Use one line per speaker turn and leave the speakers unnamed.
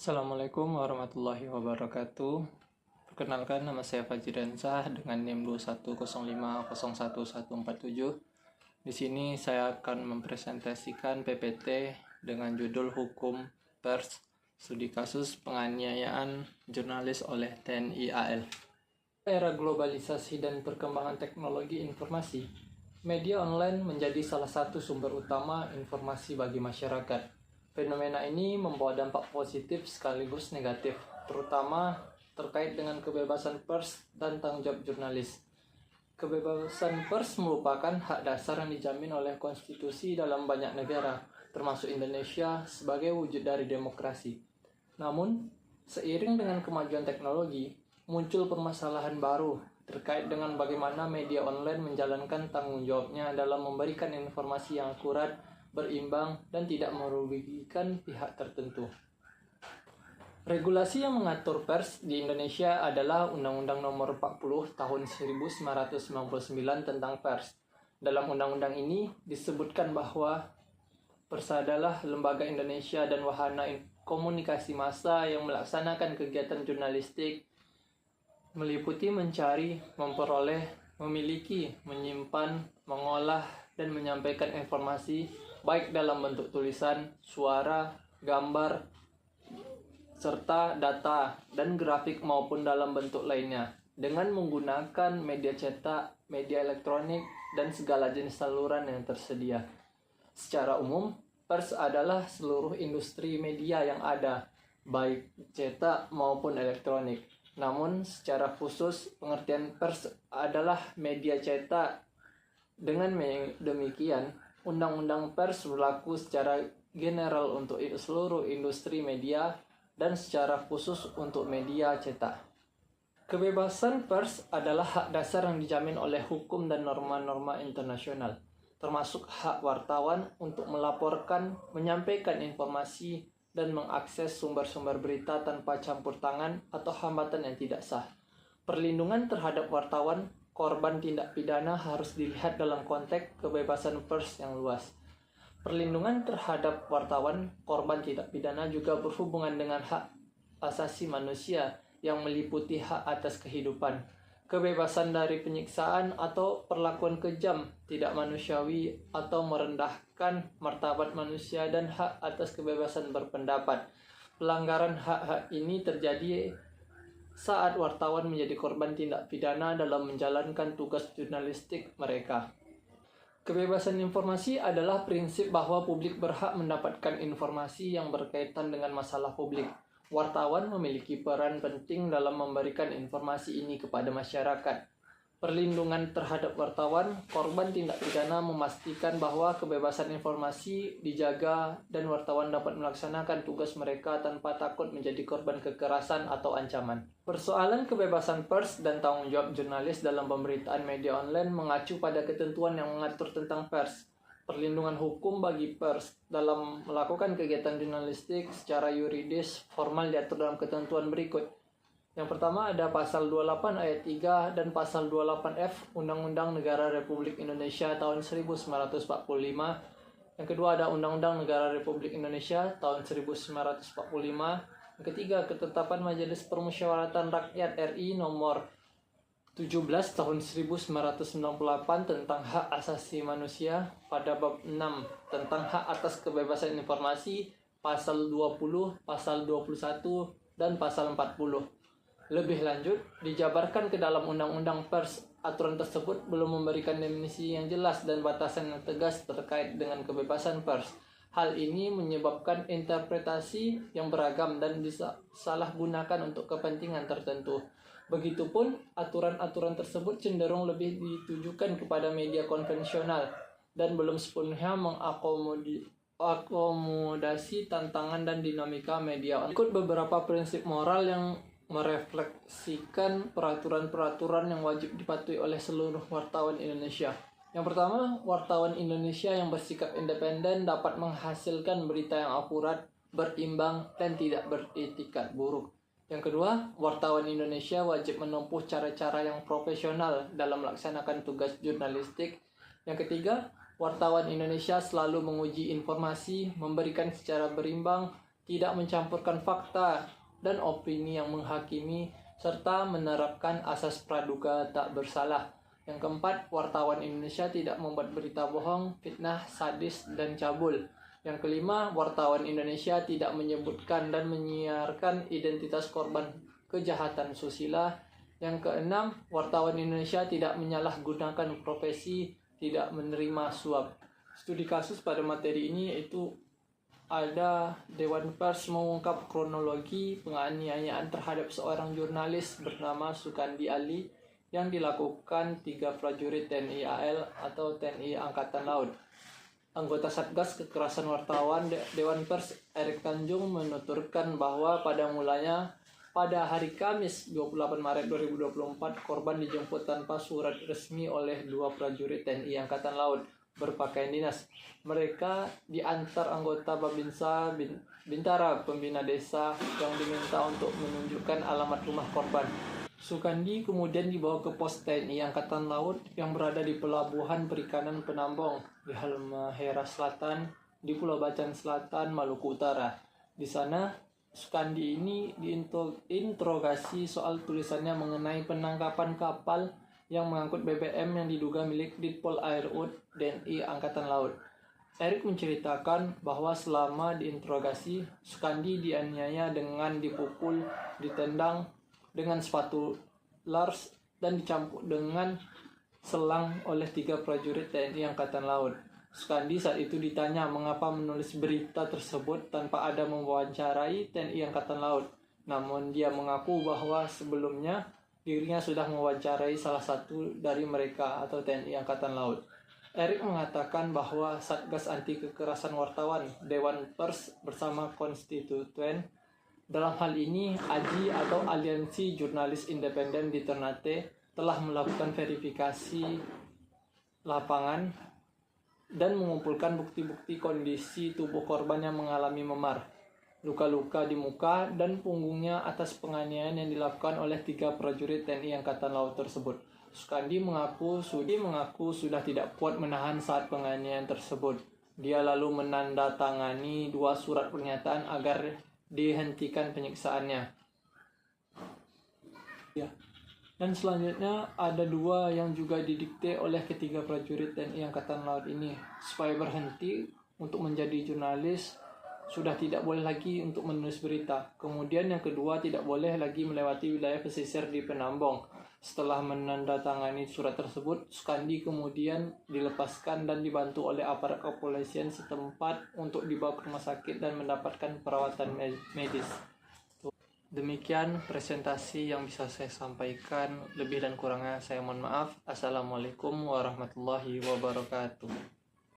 Assalamualaikum warahmatullahi wabarakatuh. Perkenalkan, nama saya Fajri Dansah dengan NIM 2105011147. Di sini saya akan mempresentasikan PPT dengan judul Hukum Pers, Studi Kasus Penganiayaan Jurnalis oleh TNI AL. Era globalisasi dan perkembangan teknologi informasi, media online menjadi salah satu sumber utama informasi bagi masyarakat. Fenomena ini membawa dampak positif sekaligus negatif, terutama terkait dengan kebebasan pers dan tanggung jawab jurnalis. Kebebasan pers merupakan hak dasar yang dijamin oleh konstitusi dalam banyak negara, termasuk Indonesia sebagai wujud dari demokrasi. Namun, seiring dengan kemajuan teknologi, muncul permasalahan baru terkait dengan bagaimana media online menjalankan tanggung jawabnya dalam memberikan informasi yang akurat, berimbang, dan tidak merugikan pihak tertentu. Regulasi yang mengatur pers di Indonesia adalah Undang-Undang Nomor 40 Tahun 1999 tentang Pers. Dalam undang-undang ini disebutkan bahwa pers adalah lembaga Indonesia dan wahana komunikasi massa yang melaksanakan kegiatan jurnalistik meliputi mencari, memperoleh, memiliki, menyimpan, mengolah, dan menyampaikan informasi baik dalam bentuk tulisan, suara, gambar, serta data dan grafik maupun dalam bentuk lainnya dengan menggunakan media cetak, media elektronik, dan segala jenis saluran yang tersedia. Secara umum, pers adalah seluruh industri media yang ada, baik cetak maupun elektronik. Namun, secara khusus, pengertian pers adalah media cetak. Dengan demikian, Undang-Undang Pers berlaku secara general untuk seluruh industri media dan secara khusus untuk media cetak. Kebebasan pers adalah hak dasar yang dijamin oleh hukum dan norma-norma internasional, termasuk hak wartawan untuk melaporkan, menyampaikan informasi, dan mengakses sumber-sumber berita tanpa campur tangan atau hambatan yang tidak sah. Perlindungan terhadap wartawan, korban tindak pidana harus dilihat dalam konteks kebebasan pers yang luas. Perlindungan terhadap wartawan, korban tindak pidana juga berhubungan dengan hak asasi manusia yang meliputi hak atas kehidupan, kebebasan dari penyiksaan atau perlakuan kejam, tidak manusiawi atau merendahkan martabat manusia, dan hak atas kebebasan berpendapat. Pelanggaran hak-hak ini terjadi saat wartawan menjadi korban tindak pidana dalam menjalankan tugas jurnalistik mereka. Kebebasan informasi adalah prinsip bahwa publik berhak mendapatkan informasi yang berkaitan dengan masalah publik. Wartawan memiliki peran penting dalam memberikan informasi ini kepada masyarakat. Perlindungan terhadap wartawan, korban tindak pidana memastikan bahwa kebebasan informasi dijaga dan wartawan dapat melaksanakan tugas mereka tanpa takut menjadi korban kekerasan atau ancaman. Persoalan kebebasan pers dan tanggung jawab jurnalis dalam pemberitaan media online mengacu pada ketentuan yang mengatur tentang pers. Perlindungan hukum bagi pers dalam melakukan kegiatan jurnalistik secara yuridis formal diatur dalam ketentuan berikut. Yang pertama ada pasal 28 ayat 3 dan pasal 28F Undang-Undang Negara Republik Indonesia tahun 1945. Yang kedua ada Undang-Undang Negara Republik Indonesia tahun 1945. Yang ketiga, Ketetapan Majelis Permusyawaratan Rakyat RI nomor 17 tahun 1998 tentang hak asasi manusia pada bab 6 tentang hak atas kebebasan informasi, pasal 20, pasal 21, dan pasal 40. Lebih lanjut, dijabarkan ke dalam Undang-Undang Pers. Aturan tersebut belum memberikan definisi yang jelas dan batasan yang tegas terkait dengan kebebasan pers. Hal ini menyebabkan interpretasi yang beragam dan disalahgunakan untuk kepentingan tertentu. Begitupun, aturan-aturan tersebut cenderung lebih ditujukan kepada media konvensional dan belum sepenuhnya mengakomodasi tantangan dan dinamika media. Ikut beberapa prinsip moral yang merefleksikan peraturan-peraturan yang wajib dipatuhi oleh seluruh wartawan Indonesia. Yang pertama, wartawan Indonesia yang bersikap independen dapat menghasilkan berita yang akurat, berimbang, dan tidak beretikat buruk. Yang kedua, wartawan Indonesia wajib menempuh cara-cara yang profesional dalam melaksanakan tugas jurnalistik. Yang ketiga, wartawan Indonesia selalu menguji informasi, memberikan secara berimbang, tidak mencampurkan fakta dan opini yang menghakimi, serta menerapkan asas praduga tak bersalah. Yang keempat, wartawan Indonesia tidak membuat berita bohong, fitnah, sadis, dan cabul. Yang kelima, wartawan Indonesia tidak menyebutkan dan menyiarkan identitas korban kejahatan susila. Yang keenam, wartawan Indonesia tidak menyalahgunakan profesi, tidak menerima suap. Studi kasus pada materi ini yaitu ada Dewan Pers mengungkap kronologi penganiayaan terhadap seorang jurnalis bernama Sukandi Ali yang dilakukan 3 prajurit TNI AL atau TNI Angkatan Laut. Anggota Satgas Kekerasan Wartawan Dewan Pers Erik Tanjung menuturkan bahwa pada mulanya pada hari Kamis 28 Maret 2024 korban dijemput tanpa surat resmi oleh 2 prajurit TNI Angkatan Laut berpakaian dinas. Mereka diantar anggota Babinsa Bintara Pembina Desa yang diminta untuk menunjukkan alamat rumah korban. Sukandi kemudian dibawa ke pos TNI Angkatan Laut yang berada di Pelabuhan Perikanan Penambong di Halmahera Selatan di Pulau Bacan Selatan, Maluku Utara. Di sana Sukandi ini diinterogasi soal tulisannya mengenai penangkapan kapal yang mengangkut BBM yang diduga milik Ditpol Air Ud TNI Angkatan Laut. Erik menceritakan bahwa selama diinterogasi, Sukandi dianiaya dengan dipukul, ditendang dengan sepatu lars, dan dicampur dengan selang oleh 3 prajurit TNI Angkatan Laut. Sukandi saat itu ditanya mengapa menulis berita tersebut tanpa ada mewawancarai TNI Angkatan Laut. Namun dia mengaku bahwa sebelumnya dirinya sudah mewawancarai salah satu dari mereka atau TNI Angkatan Laut. Erik mengatakan bahwa Satgas Anti Kekerasan Wartawan Dewan Pers bersama konstituen, dalam hal ini AJI atau Aliansi Jurnalis Independen di Ternate, telah melakukan verifikasi lapangan dan mengumpulkan bukti-bukti kondisi tubuh korban yang mengalami memar, luka-luka di muka dan punggungnya atas penganiayaan yang dilakukan oleh 3 prajurit TNI Angkatan Laut tersebut. Sukandi mengaku sudah tidak kuat menahan saat penganiayaan tersebut. Dia lalu menandatangani 2 surat pernyataan agar dihentikan penyiksaannya. Dan selanjutnya ada 2 yang juga didikte oleh ketiga prajurit TNI Angkatan Laut ini supaya berhenti untuk menjadi jurnalis. Sudah tidak boleh lagi untuk menulis berita. Kemudian yang kedua, tidak boleh lagi melewati wilayah pesisir di Penambong. Setelah menandatangani surat tersebut, Sukandi kemudian dilepaskan dan dibantu oleh aparat kepolisian setempat untuk dibawa ke rumah sakit dan mendapatkan perawatan medis. Demikian presentasi yang bisa saya sampaikan. Lebih dan kurangnya saya mohon maaf. Assalamualaikum warahmatullahi wabarakatuh.